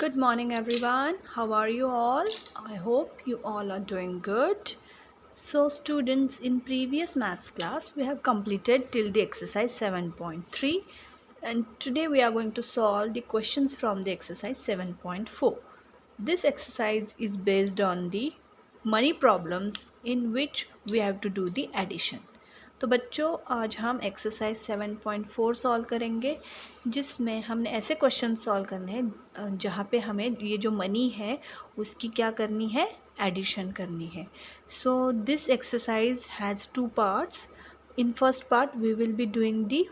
Good morning, everyone. How are you all? I hope you all are doing good. So, students, in previous maths class, we have completed till the exercise 7.3, and today we are going to solve the questions from the exercise 7.4. This exercise is based on the money problems in which we have to do the addition. तो बच्चों, आज हम exercise 7.4 solve करेंगे, जिसमें हमने ऐसे question solve करने हैं जहाँ पे हमें ये जो मनी है उसकी क्या करनी है, एडिशन करनी है. So this exercise has two parts. In first part we will be doing the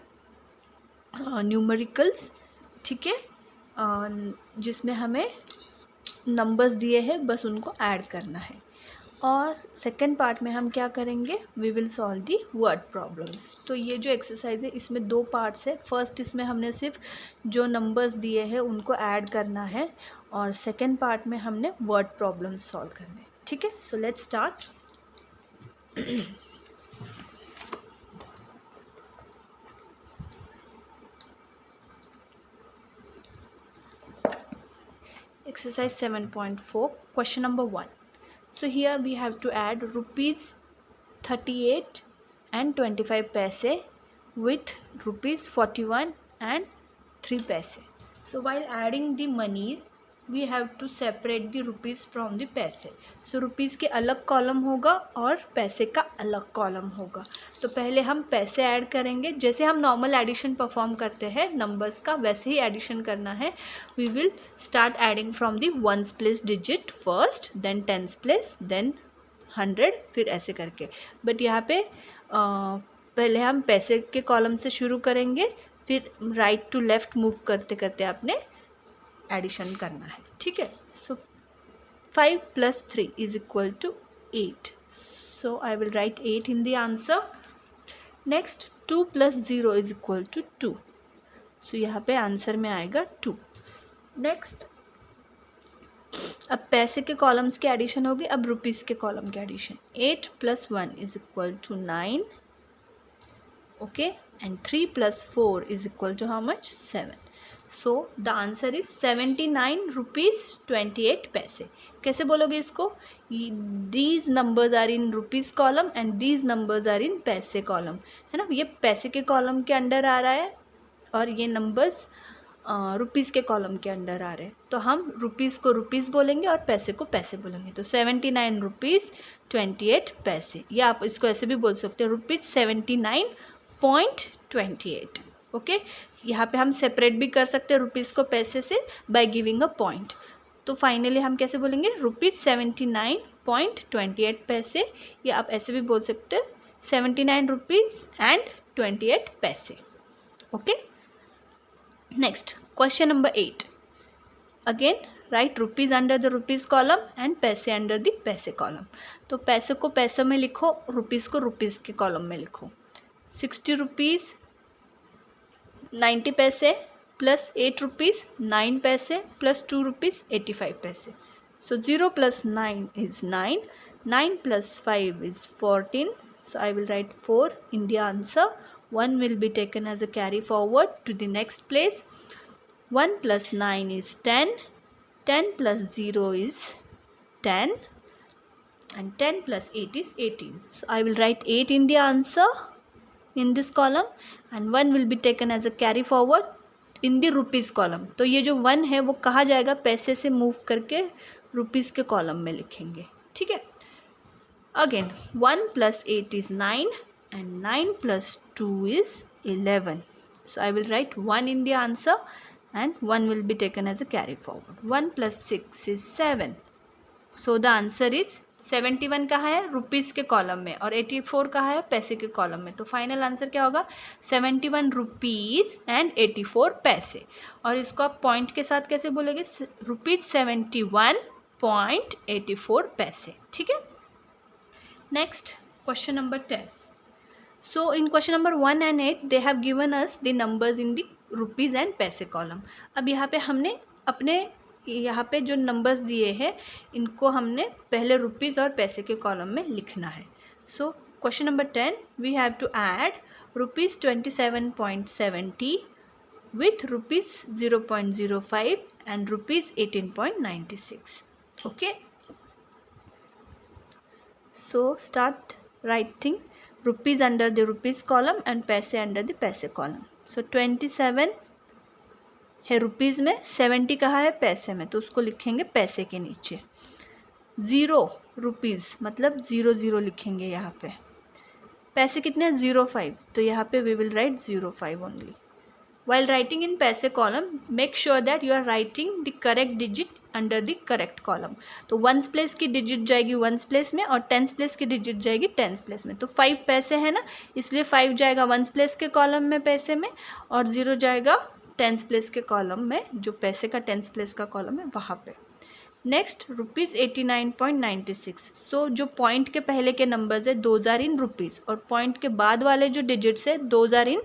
numericals, ठीक है, जिसमें हमें नंबर्स दिए हैं, बस उनको ऐड करना है. और सेकेंड पार्ट में हम क्या करेंगे, we will solve the word problems. तो ये जो एक्सरसाइज है इसमें दो पार्ट्स है. फर्स्ट इसमें हमने सिर्फ जो नंबर्स दिए हैं उनको ऐड करना है, और सेकेंड पार्ट में हमने वर्ड प्रॉब्लम्स सॉल्व करने हैं, ठीक है. So let's start. Exercise 7.4, question number 1. So here we have to add rupees 38 and 25 paise with rupees 41 and 3 paise. So while adding the monies, we have to separate the rupees from the paise. So rupees के अलग column होगा और पैसे का अलग column होगा. तो पहले हम पैसे ऐड करेंगे. जैसे हम नॉर्मल एडिशन परफॉर्म करते हैं नंबर्स का, वैसे ही एडिशन करना है. We will start adding from the ones place digit first, then tens place, then 100, फिर ऐसे करके. बट यहाँ पे पहले हम पैसे के कॉलम से शुरू करेंगे, फिर राइट टू लेफ़्ट मूव करते करते आपने एडिशन करना है, ठीक है. So 5 + 3 is equal to 8. So I will write 8 in the answer. Next 2 + 0 is equal to 2. So यहाँ पे आंसर में आएगा 2. नेक्स्ट अब पैसे के कॉलम्स के एडिशन होगी, अब रुपीज़ के कॉलम के addition. 8 + 1 is equal to 9. Okay, and 3 + 4 is equal to how much, 7. So the answer is 79 rupees 28 paise. कैसे बोलोगे इसको, these numbers are in rupees column and these numbers are in paise column, है ना. ये पैसे के कॉलम के अंडर आ रहा है और ये नंबर्स रुपीज़ के कॉलम के अंडर आ रहे हैं. तो हम रुपीज़ को रुपीज़ बोलेंगे और पैसे को पैसे बोलेंगे. तो 79 रुपीज़ 28 पैसे, या आप इसको ऐसे भी बोल सकते हो, रुपीज़ 79.28. ओके, यहाँ पे हम सेपरेट भी कर सकते हैं रुपीज़ को पैसे से बाय गिविंग अ पॉइंट. तो फाइनली हम कैसे बोलेंगे, रुपीज़ 79.28 पैसे, या आप ऐसे भी बोल सकते हो 79 रुपीज़ एंड 28 पैसे. Okay, next question number 8. Again right rupees under the rupees column and paise under the paise column. तो पैसे को पैसे में लिखो, रुपीज़ को रुपीज़ के कॉलम में लिखो. 60 रुपीज़ 90 पैसे प्लस 8 रुपीज़ 9 पैसे प्लस 2 रुपीज़ 85 पैसे. सो 0 + 9 is 9. 9 + 5 is 14. So I will write 4 in the answer. 1 will be taken as a carry forward to the next place. 1 + 9 is 10. 10 + 0 is 10. And 10 + 8 is 18. So I will write 8 in the answer in this column, and 1 will be taken as a carry forward in the rupees column. तो ये जो 1 है वो कहाँ जाएगा, पैसे से move करके रुपीज़ के कॉलम में लिखेंगे, ठीक है. Again 1 + 8 is 9 and 9 + 2 is 11. So I will write 1 in the answer and 1 will be taken as a carry forward. 1 + 6 is 7. So the answer is 71 कहाँ है, रुपीज़ के कॉलम में, और 84 कहाँ है, पैसे के कॉलम में. तो फाइनल आंसर क्या होगा, 71 रुपीज़ एंड 84 पैसे. और इसको आप पॉइंट के साथ कैसे बोलोगे, रुपीज़ 71.84 पैसे, ठीक है. Next question number 10. So in question number 1 and 8 they have given us the numbers in the rupees and पैसे कॉलम. अब यहाँ पे हमने अपने यहाँ पे जो नंबर्स दिए हैं इनको हमने पहले रुपीज़ और पैसे के कॉलम में लिखना है. So question number 10, we have to add rupees 27.70 with rupees 0.05 and rupees 18.96. Okay, so start writing rupees under the rupees column and पैसे under the पैसे column. So 27 है रुपीज़ में, 70 कहाँ है पैसे में, तो उसको लिखेंगे पैसे के नीचे. 0 रुपीज़ मतलब 0 लिखेंगे यहाँ पे. पैसे कितने हैं 05, तो यहाँ पे we will write 05 only. While writing in पैसे column, make sure that you are writing the correct digit under the correct column. तो वंस प्लेस की डिजिट जाएगी वंस प्लेस में और टेंस प्लेस की डिजिट जाएगी टेंस प्लेस में. तो 5 पैसे है ना, इसलिए 5 जाएगा वंस प्लेस के कॉलम में पैसे में और 0 जाएगा टेंस प्लेस के कॉलम में, जो पैसे का टेंस प्लेस का कॉलम है वहाँ पे. Next rupees 89.96. सो जो पॉइंट के पहले के नंबर्स है दोज आर इन रुपीज़ और पॉइंट के बाद वाले जो डिजिट्स है दोज आर इन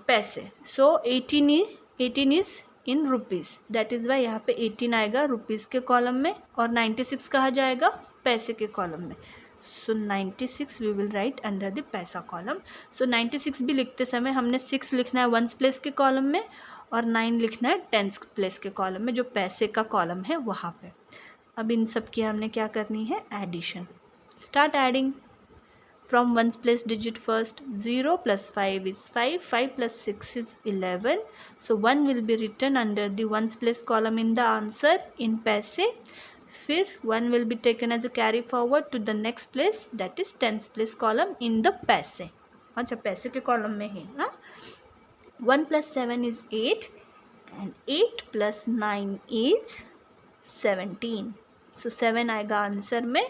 पैसे. सो 18 is in rupees, that is why यहाँ पे 18 आएगा रुपीज़ के कॉलम में और 96 कहाँ जाएगा पैसे के कॉलम में. So 96 we will write under the paisa column. So 96 भी लिखते समय हमने 6 लिखना है वंस प्लेस के कॉलम में और 9 लिखना है टेंस प्लेस के कॉलम में, जो पैसे का कॉलम है वहाँ पे. अब इन सब की हमने क्या करनी है addition. Start adding from ones place digit first. 0 plus 5 is 5, 5 plus 6 is 11. So 1 will be written under the ones place column in the answer in पैसे. फिर 1 will be taken as a carry forward to the next place, that is tens place column in the पैसे. अच्छा पैसे के column में है ना. 1 plus 7 is 8 and 8 plus 9 is 17. So 7 आएगा आंसर में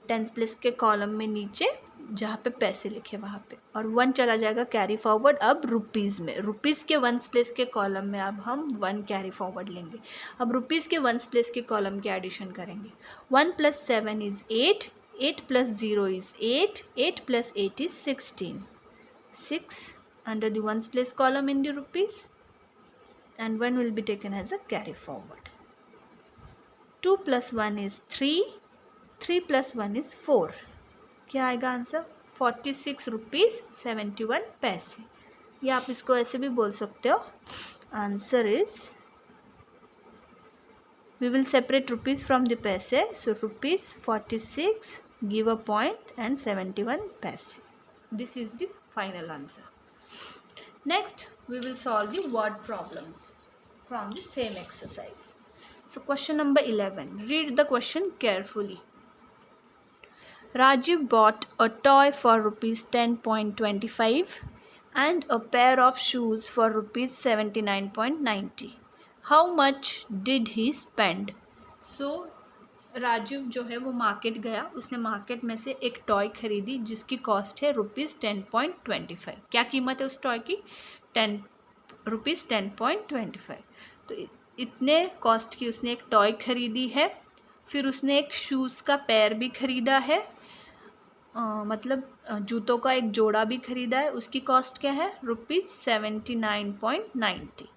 टेंस प्लेस के कॉलम में नीचे जहाँ पे पैसे लिखे वहाँ पे, और 1 चला जाएगा कैरी फॉरवर्ड अब रुपीज़ में. रुपीज़ के वंस प्लेस के कॉलम में अब हम 1 कैरी फॉरवर्ड लेंगे. अब रुपीज़ के वंस प्लेस के कॉलम के एडिशन करेंगे. 1 plus 7 is 8, 8 plus 0 is 8, 8 plus 8 is 16. 6 under the ones place column in the rupees and 1 will be taken as a carry forward. 2 plus 1 is 3, 3 plus 1 is 4. क्या आएगा answer 46 rupees 71 पैसे. या आप इसको ऐसे भी बोल सकते हो. Answer is we will separate rupees from the paise. So rupees 46 give a point and 71 paise. This is the final answer. Next we will solve the word problems from the same exercise. So question number 11. Read the question carefully. Rajiv bought a toy for rupees 10.25 and a pair of shoes for rupees 79.90. How much did he spend? So Rajiv जो है वो market गया, उसने market में से एक toy खरीदी जिसकी कॉस्ट है रुपीज़ 10.25. क्या कीमत है उस टॉय की रुपीज़ 10.25. तो इतने कॉस्ट की उसने एक टॉय खरीदी है. फिर उसने एक शूज़ का पैर भी खरीदा है, मतलब जूतों का एक जोड़ा भी खरीदा है. उसकी कॉस्ट क्या है rupees 79.90.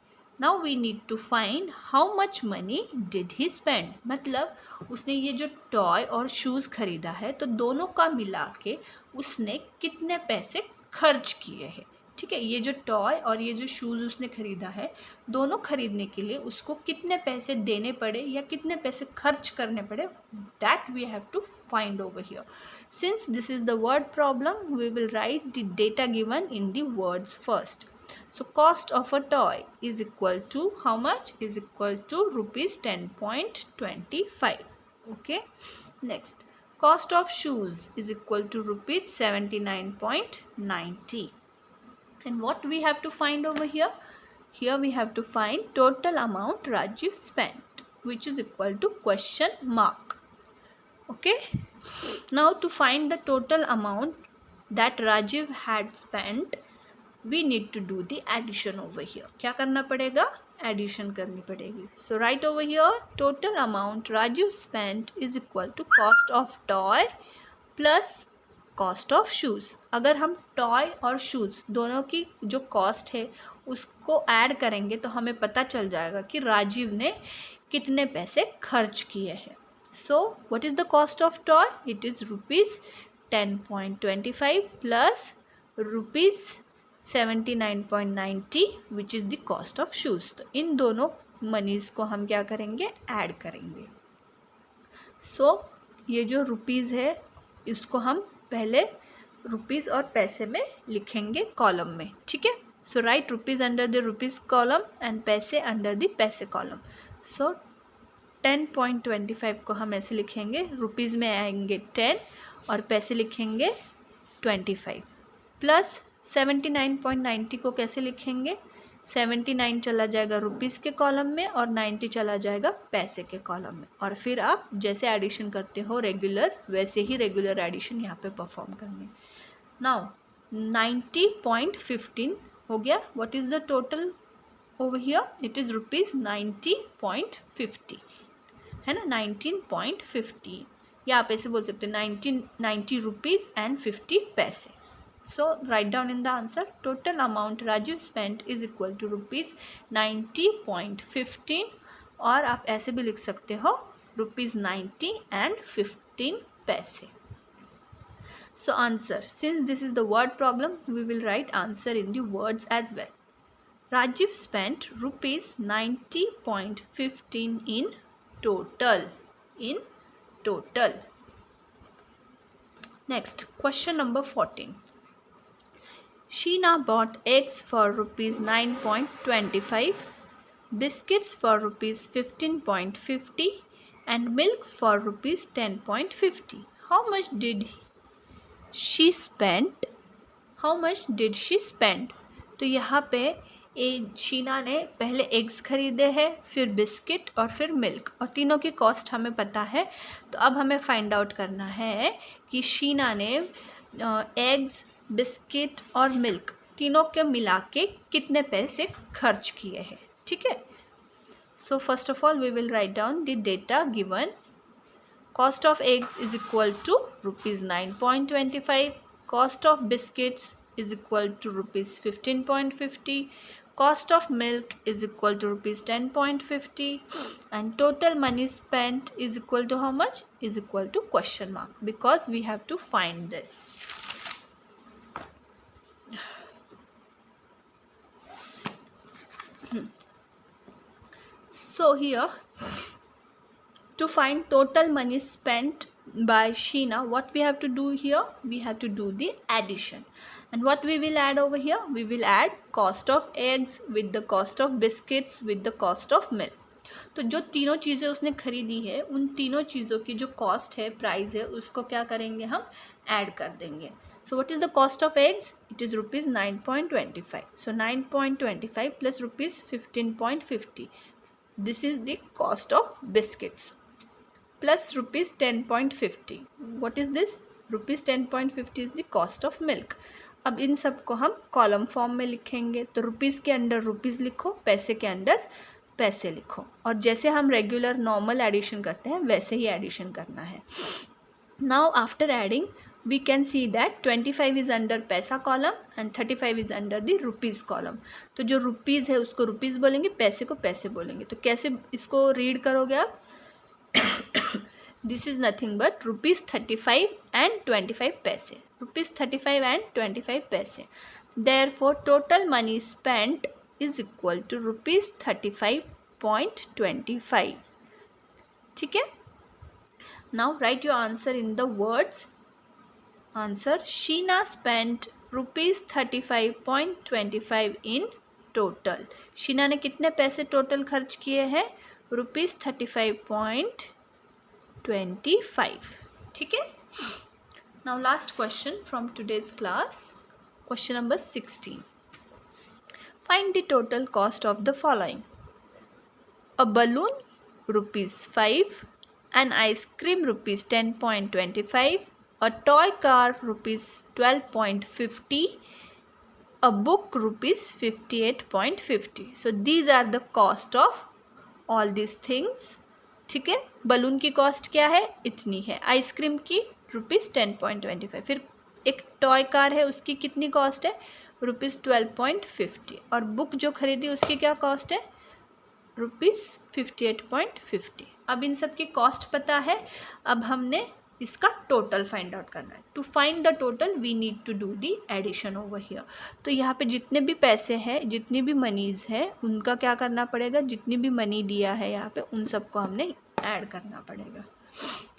Now we need to find how much money did he spend. मतलब उसने ये जो टॉय और शूज़ खरीदा है तो दोनों का मिला के उसने कितने पैसे खर्च किए हैं. ठीक है, ये जो टॉय और ये जो शूज़ उसने ख़रीदा है दोनों ख़रीदने के लिए उसको कितने पैसे देने पड़े या कितने पैसे खर्च करने पड़े, that we have to find over here. Since this is the word problem, we will write the data given in the words first. So cost of a toy is equal to how much? Is equal to rupees 10.25. Okay. Next, cost of shoes is equal to rupees 79.90. And what we have to find over here? Here we have to find total amount Rajiv spent, which is equal to question mark. Okay. Now to find the total amount that Rajiv had spent, we need to do the addition over here. क्या करना पड़ेगा addition करनी पड़ेगी. So write over here total amount Rajiv spent is equal to cost of toy plus cost of shoes. अगर हम toy और shoes दोनों की जो कॉस्ट है उसको ऐड करेंगे तो हमें पता चल जाएगा कि राजीव ने कितने पैसे खर्च किए हैं. So what is the cost of toy? It is rupees 10.25 plus rupees 79.90 which is the cost of shoes. तो इन दोनों मनीज़ को हम क्या करेंगे, ऐड करेंगे। सो ये जो रुपीज़ है इसको हम पहले रुपीज़ और पैसे में लिखेंगे कॉलम में, ठीक है। So write rupees under the rupees column and paise under the paise column. So 10.25 को हम ऐसे लिखेंगे, रुपीज़ में आएंगे 10 और पैसे लिखेंगे 25, प्लस 79.90 को कैसे लिखेंगे, 79 चला जाएगा रुपीज़ के कॉलम में और 90 चला जाएगा पैसे के कॉलम में। और फिर आप जैसे एडिशन करते हो रेगुलर, वैसे ही रेगुलर एडिशन यहाँ पे परफॉर्म करने। नाउ 90.15 हो गया। What is the total over here, it is rupees 90.50, है ना, 19.50, या आप ऐसे बोल सकते हो 90 रुपीज़ एंड 50 पैसे। So write down in the answer, total amount Rajiv spent is equal to rupees 90.15, और आप ऐसे भी लिख सकते हो rupees 90 and 15 पैसे। So answer, since this is the word problem, we will write answer in the words as well. Rajiv spent rupees 90.15 in total. Next, question number 14. Sheena bought eggs for rupees 9.25, biscuits for rupees 15.50 and milk for rupees 10.50. How much did she spend? तो यहाँ पे शीना ने पहले eggs खरीदे हैं, फिर biscuit और फिर मिल्क, और तीनों की कॉस्ट हमें पता है। तो अब हमें फाइंड आउट करना है कि शीना ने एग्स, बिस्किट और मिल्क तीनों के मिला के कितने पैसे खर्च किए हैं, ठीक है। So first of all we will write down the data given. Cost of eggs is equal to rupees 9.25, cost of biscuits is equal to rupees 15.50, cost of milk is equal to rupees 10.50, and total money spent is equal to how much, is equal to question mark, because we have to find this. So here, to find total money spent by Sheena, what we have to do here, we have to do the addition. And what we will add over here, we will add cost of eggs with the cost of biscuits with the cost of milk. तो जो तीनों चीज़ें उसने खरीदी है, उन तीनों चीज़ों की जो कॉस्ट है, प्राइस है, उसको क्या करेंगे, हम ऐड कर देंगे। So what is the cost of eggs, it is rupees 9.25, so 9.25 plus rupees 15.50, this is the cost of biscuits, plus rupees 10.50, what is this, rupees 10.50 is the cost of milk. अब इन सब को हम column form में लिखेंगे, तो rupees के under rupees लिखो, पैसे के अंडर पैसे लिखो, और जैसे हम रेगुलर नॉर्मल एडिशन करते हैं वैसे ही एडिशन करना है। Now after adding we can see that 25 is under paisa column and 35 is under the rupees column. तो जो रुपीज़ है उसको रुपीज़ बोलेंगे, पैसे को पैसे बोलेंगे। तो कैसे इसको रीड करोगे आप, this is nothing but rupees 35 and 25 paise, rupees 35 and 25 paise. Therefore total money spent is equal to rupees 35.25, ठीक है। Now write your answer in the words. Answer, Sheena spent rupees 35.25 in total. Sheena ने कितने पैसे टोटल खर्च किए हैं, रुपीज़ 35.25, ठीक है। Now last question from today's class, question number 16. Find the total cost of the following: a balloon rupees 5, an ice cream rupees 10.25, a toy car rupees 12.50, a book rupees 58.50. So these are the cost of all these things, ठीक है। Balloon की cost क्या है, इतनी है, ice cream की rupees 10.25, फिर एक टॉय कार है उसकी कितनी कॉस्ट है, रुपीज़ 12.50, और बुक जो खरीदी उसकी क्या कॉस्ट है, रुपीज़ 58.50। अब इन सब की कॉस्ट पता है, अब हमने इसका टोटल फाइंड आउट करना है। To find the total we need to do the addition over here. तो यहाँ पे जितने भी पैसे हैं, जितनी भी मनीज़ है, उनका क्या करना पड़ेगा, जितनी भी मनी दिया है यहाँ पे उन सबको हमने ऐड करना पड़ेगा।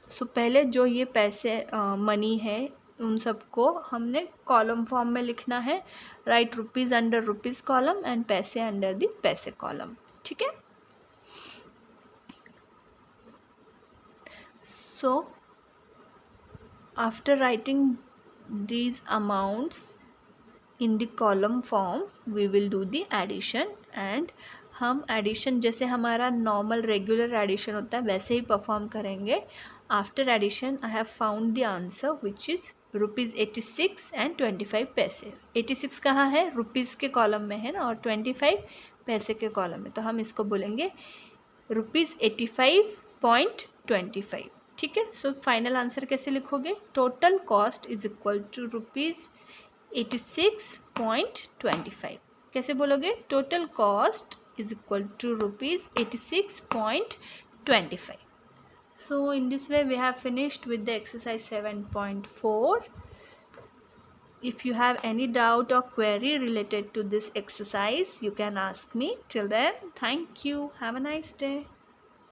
सो पहले जो ये पैसे मनी है उन सबको हमने कॉलम फॉर्म में लिखना है। Right rupees under rupees column and paise under the पैसे कॉलम। ठीक है। So after writing these amounts in the column form we will do the addition and हम एडिशन जैसे हमारा नॉर्मल रेगुलर एडिशन होता है वैसे ही परफॉर्म करेंगे। After addition I have found the answer which is ₹86 and 25 पैसे। 86 कहाँ है, रुपीज़ के कॉलम में है ना, और 25 पैसे के कॉलम में, तो हम इसको बोलेंगे ₹85.25। ठीक है। सो फाइनल आंसर कैसे लिखोगे, total cost is equal to ₹86.25। कैसे बोलोगे, total cost is equal to ₹86.25। So in this way we have finished with the exercise 7.4. If you have any doubt or query related to this exercise, you can ask me. Till then, thank you. Have a nice day.